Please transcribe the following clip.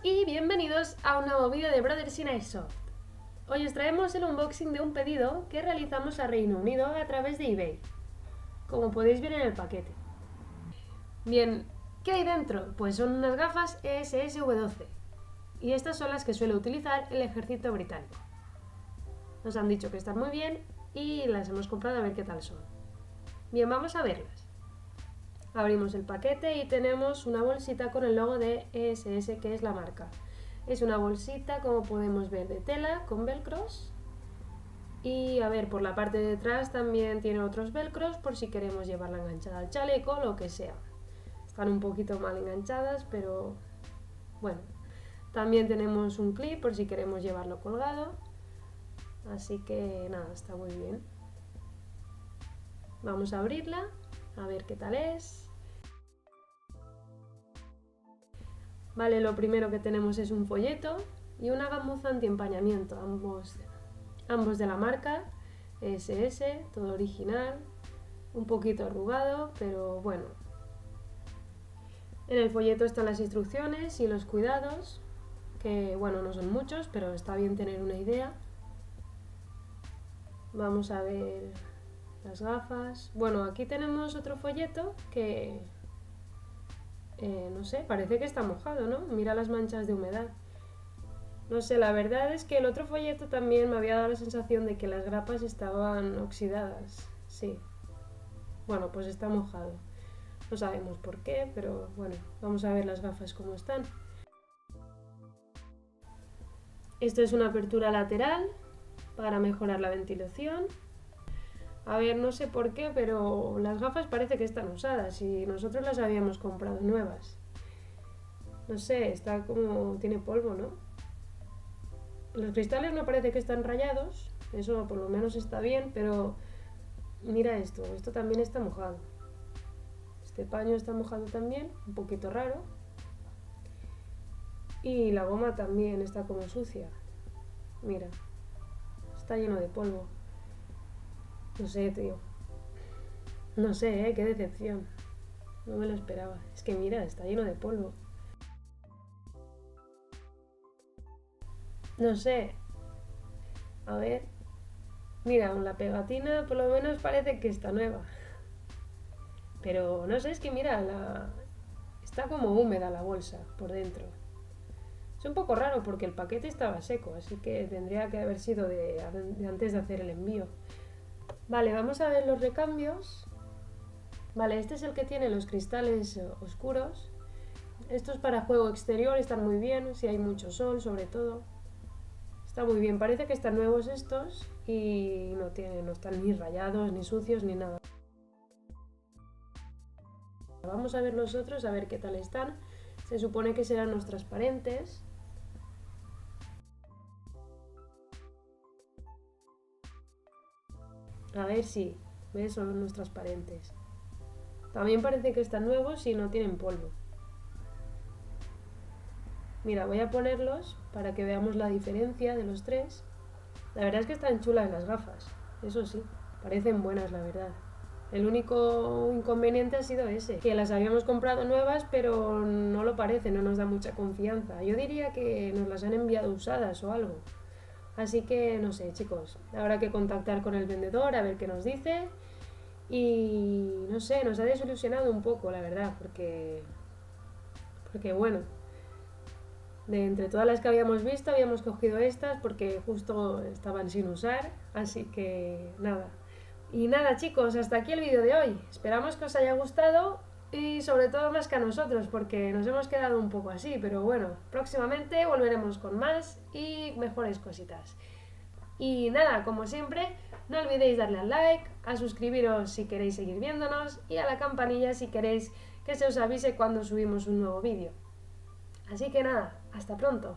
y bienvenidos a un nuevo vídeo de Brothers in Airsoft. Hoy os traemos el unboxing de un pedido que realizamos a Reino Unido a través de eBay, como podéis ver en el paquete. Bien, ¿qué hay dentro? Pues son unas gafas ESS V12 y estas son las que suele utilizar el ejército británico. Nos han dicho que están muy bien y las hemos comprado a ver qué tal son. Bien, vamos a verlas. Abrimos el paquete y tenemos una bolsita con el logo de ESS, que es la marca. Es una bolsita, como podemos ver, de tela con velcros. Y a ver, por la parte de atrás también tiene otros velcros por si queremos llevarla enganchada al chaleco, lo que sea. Están un poquito mal enganchadas, pero bueno. También tenemos un clip por si queremos llevarlo colgado. Así que nada, está muy bien. Vamos a abrirla, a ver qué tal es. Vale, lo primero que tenemos es un folleto y una gamuza antiempañamiento, ambos de la marca ESS, todo original, un poquito arrugado, pero bueno. En el folleto están las instrucciones y los cuidados, que bueno, no son muchos, pero está bien tener una idea. Vamos a ver las gafas. Bueno, aquí tenemos otro folleto que no sé, parece que está mojado, ¿no? Mira las manchas de humedad. No sé, la verdad es que el otro folleto también me había dado la sensación de que las grapas estaban oxidadas. Sí. Bueno, pues está mojado. No sabemos por qué, pero bueno, vamos a ver las gafas cómo están. Esto es una apertura lateral para mejorar la ventilación. A ver, no sé por qué, pero las gafas parece que están usadas y nosotros las habíamos comprado nuevas. No sé, está como... tiene polvo, ¿no? Los cristales no parece que están rayados, eso por lo menos está bien, pero mira esto también está mojado. Este paño está mojado también, un poquito raro. Y la goma también está como sucia. Mira, está lleno de polvo. No sé, tío. No sé, qué decepción. No me lo esperaba. Es que mira, está lleno de polvo. No sé. A ver. Mira, la pegatina por lo menos parece que está nueva. Pero no sé, es que mira, está como húmeda la bolsa por dentro. Es un poco raro porque el paquete estaba seco, así que tendría que haber sido de antes de hacer el envío. Vale, vamos a ver los recambios. Vale, este es el que tiene los cristales oscuros. Estos para juego exterior están muy bien, si hay mucho sol sobre todo. Está muy bien, parece que están nuevos estos y no están ni rayados, ni sucios, ni nada. Vamos a ver los otros, a ver qué tal están. Se supone que serán los transparentes. A ver si, ¿ves? Son los transparentes. También parece que están nuevos y no tienen polvo. Mira, voy a ponerlos para que veamos la diferencia de los tres. La verdad es que están chulas las gafas, eso sí, parecen buenas la verdad. El único inconveniente ha sido ese, que las habíamos comprado nuevas pero no lo parece, no nos da mucha confianza. Yo diría que nos las han enviado usadas o algo. Así que no sé, chicos, habrá que contactar con el vendedor a ver qué nos dice. Y no sé, nos ha desilusionado un poco la verdad, porque bueno, de entre todas las que habíamos visto habíamos cogido estas porque justo estaban sin usar, así que nada. Y nada, chicos, hasta aquí el vídeo de hoy. Esperamos que os haya gustado y sobre todo más que a nosotros porque nos hemos quedado un poco así, pero bueno, próximamente volveremos con más y mejores cositas. Y nada, como siempre, no olvidéis darle al like, a suscribiros si queréis seguir viéndonos y a la campanilla si queréis que se os avise cuando subimos un nuevo vídeo. Así que nada, hasta pronto.